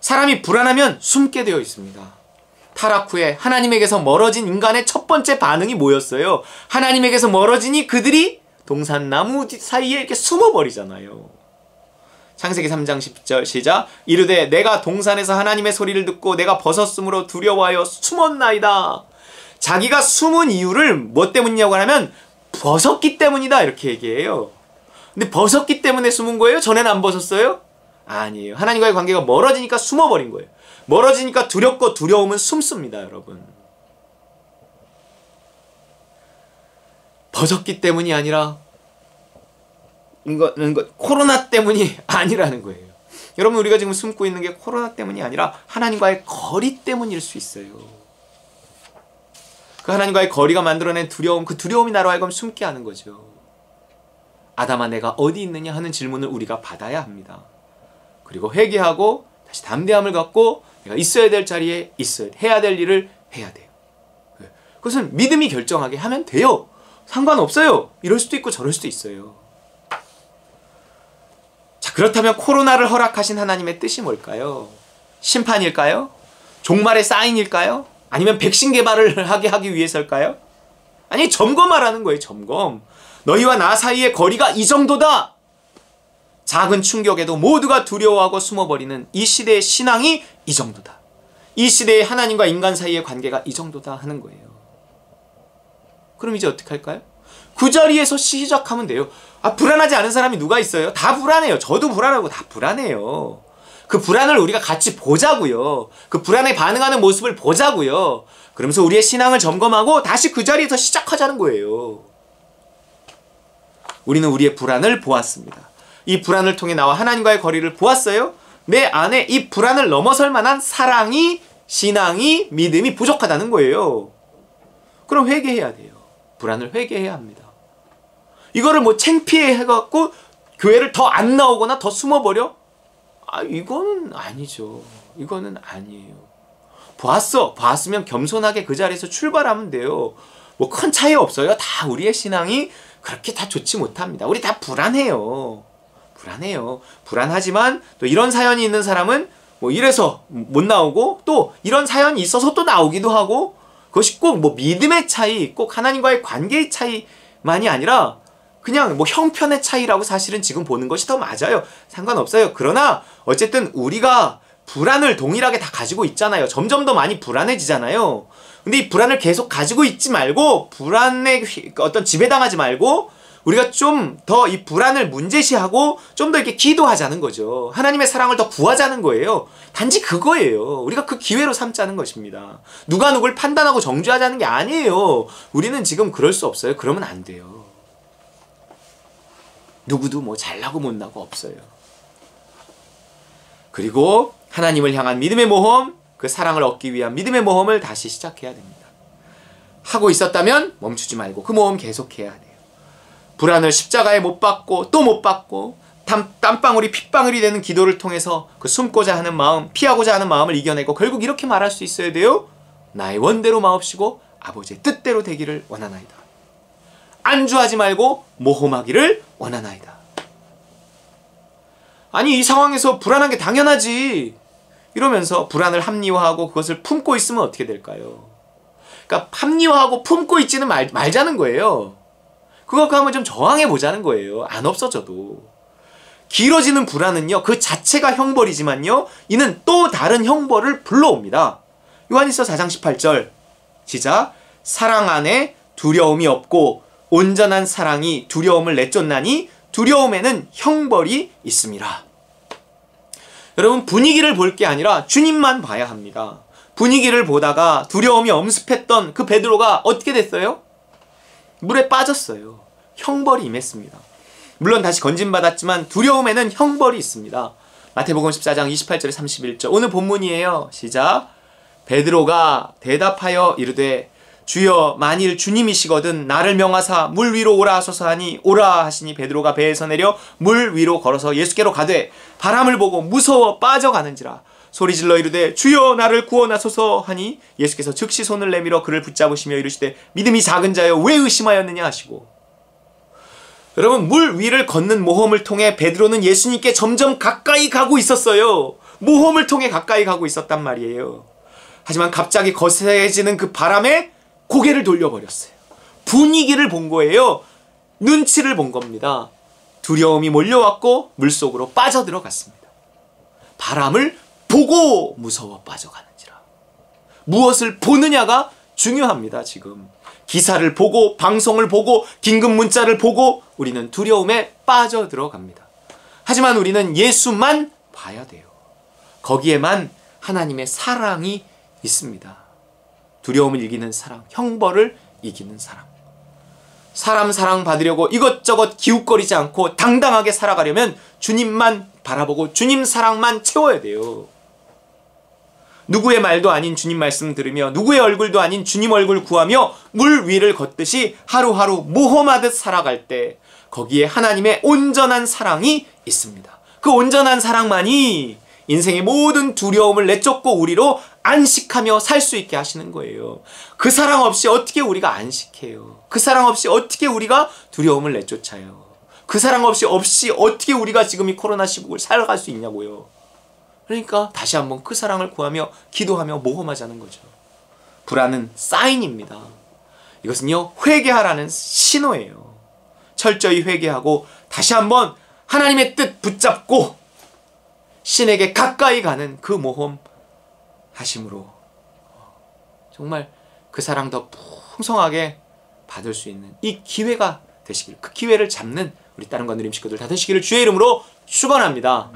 사람이 불안하면 숨게 되어 있습니다. 타락 후에 하나님에게서 멀어진 인간의 첫 번째 반응이 뭐였어요? 하나님에게서 멀어지니 그들이 동산나무 사이에 이렇게 숨어버리잖아요. 창세기 3장 10절 시작. 이르되 내가 동산에서 하나님의 소리를 듣고 내가 벗었으므로 두려워하여 숨었나이다. 자기가 숨은 이유를 뭐 때문이냐고 하면 벗었기 때문이다, 이렇게 얘기해요. 근데 벗었기 때문에 숨은 거예요? 전에는 안 벗었어요? 아니에요. 하나님과의 관계가 멀어지니까 숨어버린 거예요. 멀어지니까 두렵고 두려움은 숨습니다, 여러분. 벗었기 때문이 아니라 이거 코로나 때문이 아니라는 거예요. 여러분, 우리가 지금 숨고 있는 게 코로나 때문이 아니라 하나님과의 거리 때문일 수 있어요. 그 하나님과의 거리가 만들어낸 두려움, 그 두려움이 나로 하여금 숨게 하는 거죠. 아담아 내가 어디 있느냐 하는 질문을 우리가 받아야 합니다. 그리고 회개하고 다시 담대함을 갖고 내가 있어야 될 자리에 해야 될 일을 해야 돼요. 그것은 믿음이 결정하게 하면 돼요. 상관없어요. 이럴 수도 있고 저럴 수도 있어요. 자, 그렇다면 코로나를 허락하신 하나님의 뜻이 뭘까요? 심판일까요? 종말의 사인일까요? 아니면 백신 개발을 하기 위해서일까요? 아니, 점검하라는 거예요. 점검. 너희와 나 사이의 거리가 이 정도다. 작은 충격에도 모두가 두려워하고 숨어버리는 이 시대의 신앙이 이 정도다. 이 시대의 하나님과 인간 사이의 관계가 이 정도다 하는 거예요. 그럼 이제 어떻게 할까요? 그 자리에서 시작하면 돼요. 불안하지 않은 사람이 누가 있어요? 다 불안해요. 저도 불안하고 다 불안해요. 그 불안을 우리가 같이 보자고요. 그 불안에 반응하는 모습을 보자고요. 그러면서 우리의 신앙을 점검하고 다시 그 자리에서 시작하자는 거예요. 우리는 우리의 불안을 보았습니다. 이 불안을 통해 나와 하나님과의 거리를 보았어요. 내 안에 이 불안을 넘어설 만한 사랑이, 신앙이, 믿음이 부족하다는 거예요. 그럼 회개해야 돼요. 불안을 회개해야 합니다. 이거를 뭐 창피해 해갖고 교회를 더 안 나오거나 더 숨어버려? 이거는 아니죠. 이거는 아니에요. 봤으면 겸손하게 그 자리에서 출발하면 돼요. 뭐 큰 차이 없어요. 다 우리의 신앙이 그렇게 다 좋지 못합니다. 우리 다 불안해요. 불안하지만 또 이런 사연이 있는 사람은 뭐 이래서 못 나오고 또 이런 사연이 있어서 또 나오기도 하고, 그것이 꼭 뭐 믿음의 차이, 꼭 하나님과의 관계의 차이만이 아니라 그냥 뭐 형편의 차이라고 사실은 지금 보는 것이 더 맞아요. 상관없어요. 그러나 어쨌든 우리가 불안을 동일하게 다 가지고 있잖아요. 점점 더 많이 불안해지잖아요. 근데 이 불안을 계속 가지고 있지 말고, 불안에 어떤 지배당하지 말고, 우리가 좀 더 이 불안을 문제시하고 좀 더 이렇게 기도하자는 거죠. 하나님의 사랑을 더 구하자는 거예요. 단지 그거예요. 우리가 그 기회로 삼자는 것입니다. 누가 누굴 판단하고 정죄하자는 게 아니에요. 우리는 지금 그럴 수 없어요. 그러면 안 돼요. 누구도 뭐 잘나고 못나고 없어요. 그리고 하나님을 향한 믿음의 모험, 그 사랑을 얻기 위한 믿음의 모험을 다시 시작해야 됩니다. 하고 있었다면 멈추지 말고 그 모험 계속해야 돼요. 불안을 십자가에 못 박고 또 못 박고 땀방울이 핏방울이 되는 기도를 통해서 그 숨고자 하는 마음, 피하고자 하는 마음을 이겨내고 결국 이렇게 말할 수 있어야 돼요. 나의 원대로 마옵시고 아버지의 뜻대로 되기를 원하나이다. 안주하지 말고 모험하기를 원하나이다. 아니, 이 상황에서 불안한 게 당연하지. 이러면서 불안을 합리화하고 그것을 품고 있으면 어떻게 될까요? 그러니까 합리화하고 품고 있지는 말자는 거예요. 그것과 한번 좀 저항해 보자는 거예요. 안 없어져도. 길어지는 불안은요, 그 자체가 형벌이지만요, 이는 또 다른 형벌을 불러옵니다. 요한일서 4장 18절 시작. 사랑 안에 두려움이 없고 온전한 사랑이 두려움을 내쫓나니 두려움에는 형벌이 있습니다. 여러분, 분위기를 볼 게 아니라 주님만 봐야 합니다. 분위기를 보다가 두려움이 엄습했던 그 베드로가 어떻게 됐어요? 물에 빠졌어요. 형벌이 임했습니다. 물론 다시 건진받았지만 두려움에는 형벌이 있습니다. 마태복음 14장 28절에 31절 오늘 본문이에요. 시작. 베드로가 대답하여 이르되 주여 만일 주님이시거든 나를 명하사 물 위로 오라 하소서 하니 오라 하시니 베드로가 배에서 내려 물 위로 걸어서 예수께로 가되 바람을 보고 무서워 빠져가는지라 소리질러 이르되 주여 나를 구원하소서 하니 예수께서 즉시 손을 내밀어 그를 붙잡으시며 이르시되 믿음이 작은 자여 왜 의심하였느냐 하시고. 여러분, 물 위를 걷는 모험을 통해 베드로는 예수님께 점점 가까이 가고 있었어요. 모험을 통해 가까이 가고 있었단 말이에요. 하지만 갑자기 거세지는 그 바람에 고개를 돌려버렸어요. 분위기를 본 거예요. 눈치를 본 겁니다. 두려움이 몰려왔고 물속으로 빠져들어갔습니다. 바람을 보고 무서워 빠져가는지라. 무엇을 보느냐가 중요합니다. 지금 기사를 보고 방송을 보고 긴급 문자를 보고 우리는 두려움에 빠져들어갑니다. 하지만 우리는 예수만 봐야 돼요. 거기에만 하나님의 사랑이 있습니다. 두려움을 이기는 사랑, 형벌을 이기는 사랑. 사람 사랑 받으려고 이것저것 기웃거리지 않고 당당하게 살아가려면 주님만 바라보고 주님 사랑만 채워야 돼요. 누구의 말도 아닌 주님 말씀 들으며 누구의 얼굴도 아닌 주님 얼굴 구하며 물 위를 걷듯이 하루하루 모험하듯 살아갈 때 거기에 하나님의 온전한 사랑이 있습니다. 그 온전한 사랑만이 인생의 모든 두려움을 내쫓고 우리로 안식하며 살 수 있게 하시는 거예요. 그 사랑 없이 어떻게 우리가 안식해요? 그 사랑 없이 어떻게 우리가 두려움을 내쫓아요? 그 사랑 없이 어떻게 우리가 지금 이 코로나 시국을 살아갈 수 있냐고요. 그러니까 다시 한번 그 사랑을 구하며 기도하며 모험하자는 거죠. 불안은 사인입니다. 이것은요, 회개하라는 신호예요. 철저히 회개하고 다시 한번 하나님의 뜻 붙잡고 신에게 가까이 가는 그 모험 하심으로 정말 그 사랑 더 풍성하게 받을 수 있는 이 기회가 되시길, 그 기회를 잡는 우리 다른 건드림 식구들 다 되시기를 주의 이름으로 축원합니다.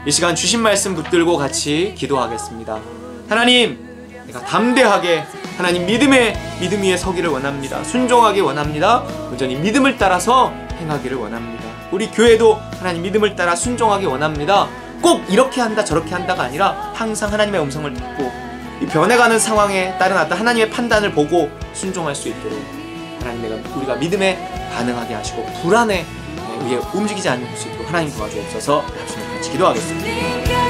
이 시간 주신 말씀 붙들고 같이 기도하겠습니다. 하나님, 내가 담대하게 하나님 믿음 위에 서기를 원합니다. 순종하기 원합니다. 온전히 믿음을 따라서 행하기를 원합니다. 우리 교회도 하나님 믿음을 따라 순종하기 원합니다. 꼭 이렇게 한다 저렇게 한다가 아니라 항상 하나님의 음성을 듣고 이 변해가는 상황에 따른 어떤 하나님의 판단을 보고 순종할 수 있도록 하나님 우리가 믿음에 반응하게 하시고 불안에 의해 움직이지 않을 수 있도록 하나님 도와주옵소서. 같이 기도하겠습니다.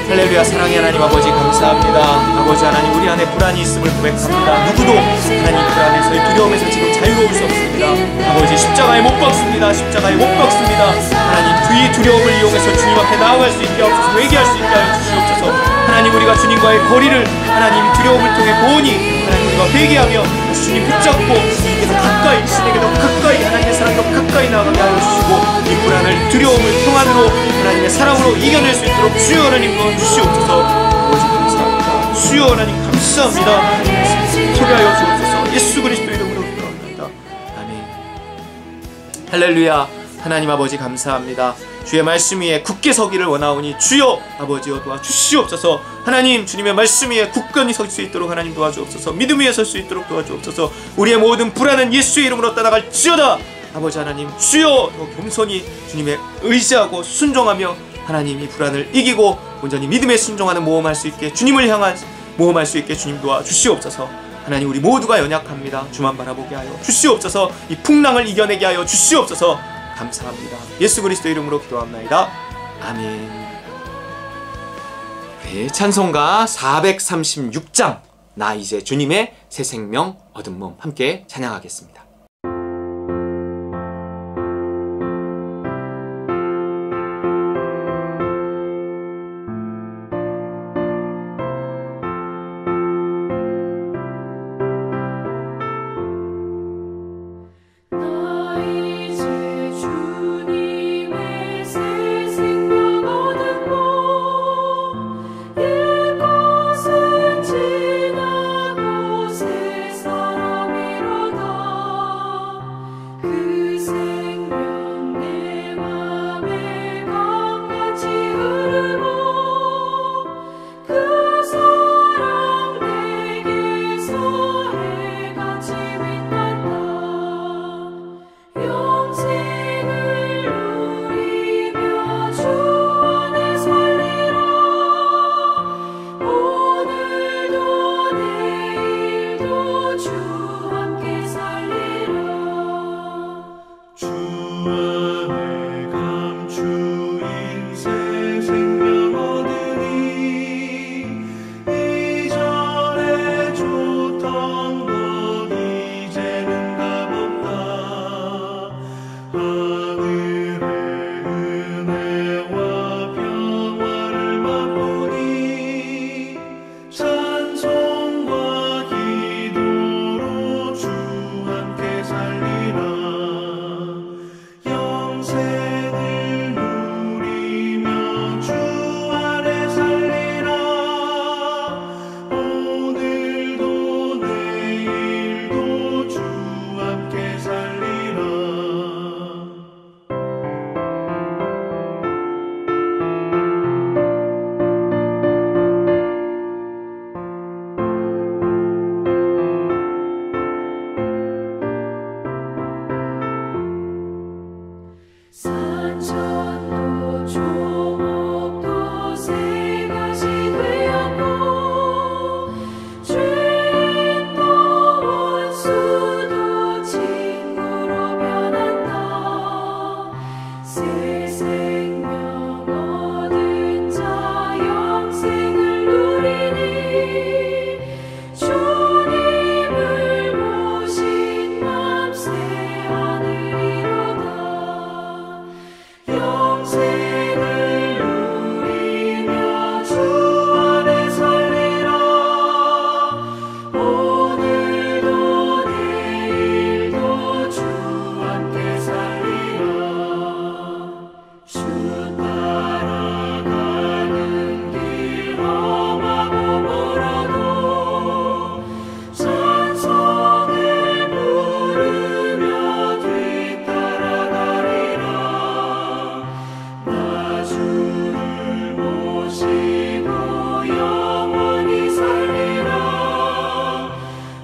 할렐루야. 사랑의 하나님 아버지 감사합니다. 아버지 하나님, 우리 안에 불안이 있음을 고백합니다. 누구도 하나님 불안에서 두려움에서 지금 자유로울 수 없습니다. 아버지 십자가에 못 박습니다. 십자가에 못 박습니다. 하나님 그 두려움을 이용해서 주님 앞에 나아갈 수 있게 하옵소서. 회개할 수 있게 하여 주시옵소서. 하나님 우리가 주님과의 거리를 하나님 두려움을 통해 보니 하나님 우리가 회개하며 주님 붙잡고 주님께서 가까이, 신에게 더 가까이, 하나님의 사랑 더 가까이 나아가게 하여 주시고 이 불안을 두려움을 평안으로 하나님의 사랑으로 이겨낼 수 있도록 주여 하나님 도와주시옵소서. 아버지 감사합니다. 주여 하나님 감사합니다. 소리하여 주옵소서. 예수 그리스도 이름으로 기도합니다. 아멘. 할렐루야. 하나님 아버지 감사합니다. 주의 말씀 위에 굳게 서기를 원하오니 주여 아버지여 도와주시옵소서. 하나님 주님의 말씀 위에 굳건히 설 수 있도록 하나님 도와주옵소서. 믿음 위에 설 수 있도록 도와주옵소서. 우리의 모든 불안은 예수의 이름으로 떠나갈지어다. 아버지 하나님 주여 더 겸손히 주님의 의지하고 순종하며 하나님 이 불안을 이기고 온전히 믿음에 순종하는 모험할 수 있게, 주님을 향한 모험할 수 있게 주님 도와주시옵소서. 하나님 우리 모두가 연약합니다. 주만 바라보게 하여 주시옵소서. 이 풍랑을 이겨내게 하여 주시옵소서. 감사합니다. 예수 그리스도 이름으로 기도합나이다. 아멘. 네, 찬송가 436장 나 이제 주님의 새 생명 얻은 몸 함께 찬양하겠습니다. 안에 감추인 새 생명 얻으니 이전에 줬던 것 이제는 값없다. 하늘의 은혜와 평화를 맛보니 찬송과 기도로 주 함께 살리라. 영생을 누리며 주 안에 살리라. 오늘도 내일도 주 함께 살리라. 산천도 조목도 새것이 되었고 죄도 원수도 친구로 변한다. 새 생명 얻은 자 영생을 누리니 주님을 모신 맘 새 하늘이로다. 영생을 누리며 주 안에 살리라. 오늘도 내일도 주 함께 살리라. 주 따라가는 길 험하고 멀어도 찬송을 부르며 뒤따라가리라. 나 주를 모시고 영원히 살리라.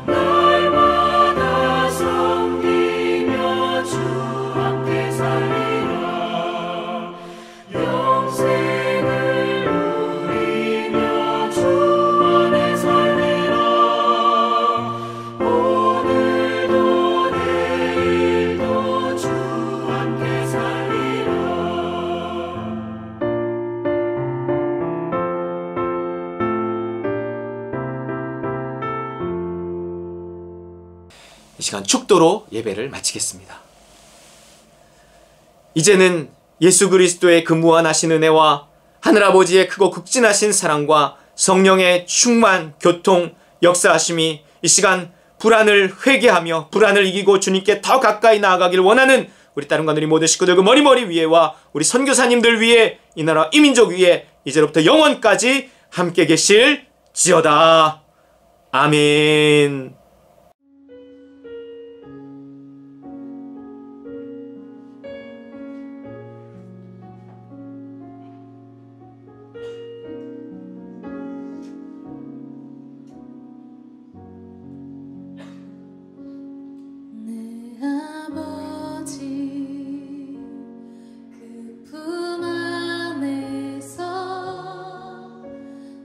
날마다 섬기며 주 함께 살리라. 영생을 누리며 주 안에 살리라. 오늘도 내일도 주 함께 살리라. 이 시간 축도로 예배를 마치겠습니다. 이제는 예수 그리스도의 그 무한하신 은혜와 하늘아버지의 크고 극진하신 사랑과 성령의 충만, 교통, 역사하심이 이 시간 불안을 회개하며 불안을 이기고 주님께 더 가까이 나아가길 원하는 우리 딸과 누리 모든 식구들 그 머리 위에와 우리 선교사님들 위에 이 나라 이 민족 위에 이제로부터 영원까지 함께 계실지어다. 아멘. 내 아버지 그 품 안에서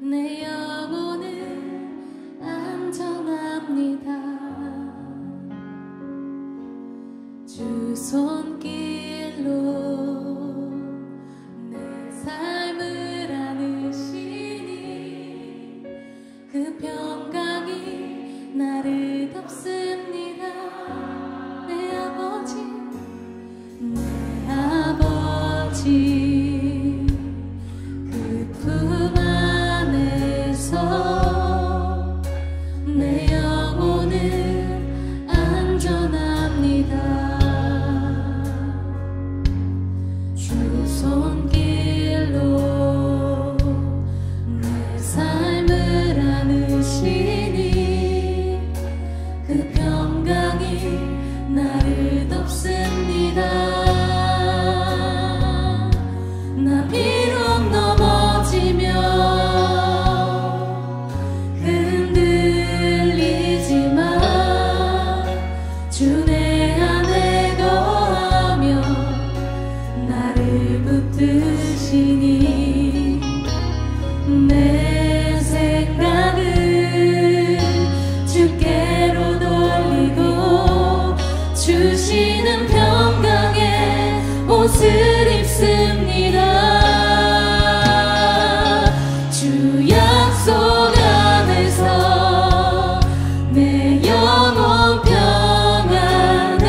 내 영혼은 안전합니다. 주 손길로 내 삶을 안으시니 그 평강이 나를 덮습니다. 내 아버지 그 품 안에서 내 영혼은 안전합니다. 옷을 입습니다. 주 약속 안에서 내 영혼 평안해.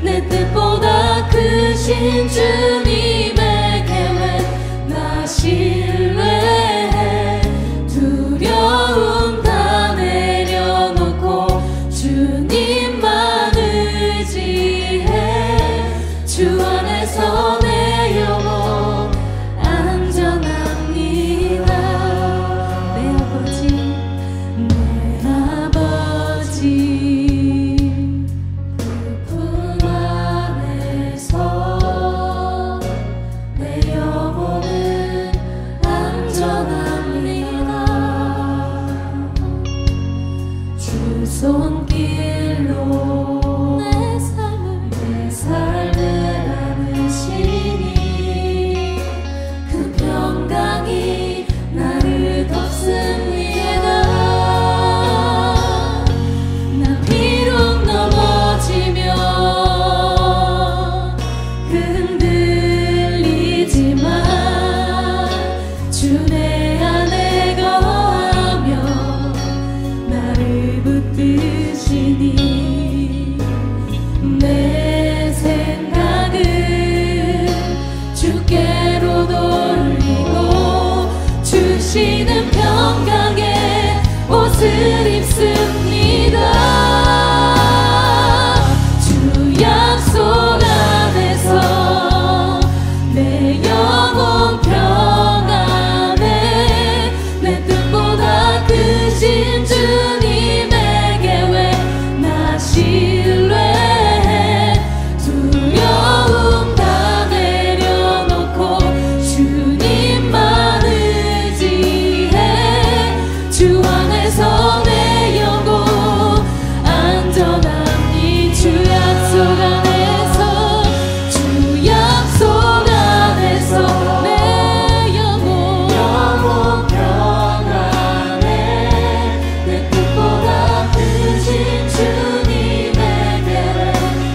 내 뜻보다 크신 주님의 계획 나 신뢰해. 두려움 다 내려놓고 주님만 의지해. 주 안에서 내 영혼 안전합니다. 내 아버지 그 품 안에서 내 영혼은 안전합니다. 주 손길로 내 삶을 안으시니 그 평강이 나를 덮습니다. 나 비록 넘어지면 흔들리지만 주 내 안에 거하며 나를 붙드시니 내 생각을 주께로 돌리고 주시는 평강의 옷을 입습니다. 주 약속 안에서 내 영혼 평안해. 내 뜻보다 크신 주님의 계획 나 신뢰해. 두려움 다 내려놓고 주님만 의지해. 주 안에서 내 영혼 안전합니. 주 약속 안에서 주 약속 안에서 내 영혼 평안해. 내 뜻보다 크신 주님의 계획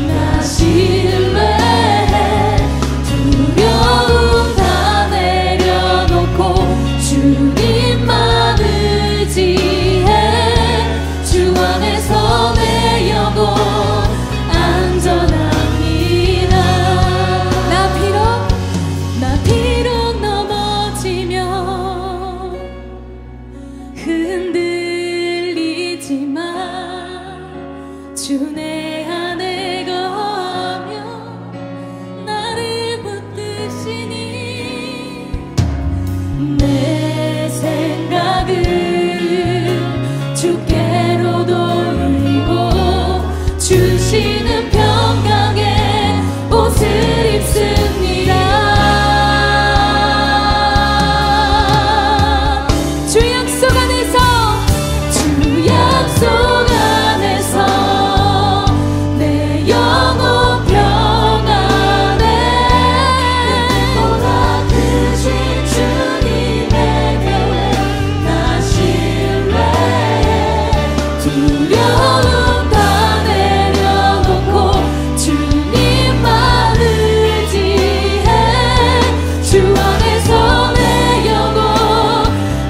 나 신뢰해. 두려움 다 내려놓고 주님만 의지해. 주 안에서 내 영혼 안전합니다. 나 비록 넘어지면 흔들리지만 주 내 안에 거하며 나를 붙드시니 내 생각을 주께로 돌리고 주시는 평강의 옷을 입습니다. 주 약속 안에서 주 약속 안에서 내 영혼 평안해. 보다 크신 주님의 계획 나 신뢰해. 두려움 다 내려놓고 주님만 의지해. 주 안에서 내 영혼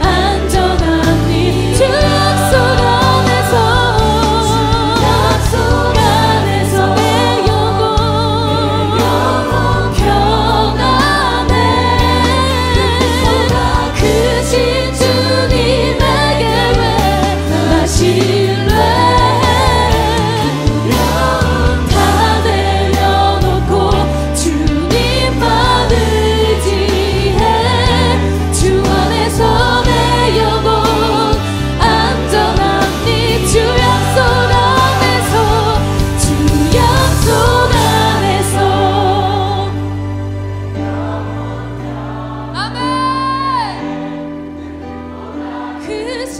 안전합니. 주 약속 안에서 내 영혼 평안해. 크신 주님의 계획 나 신뢰해. 두려움 다 내려놓고 주님만 의지해. 주 안에서 내 영혼 안전합니. 주 약속 안에서 주 약속 안에서 아멘. 크신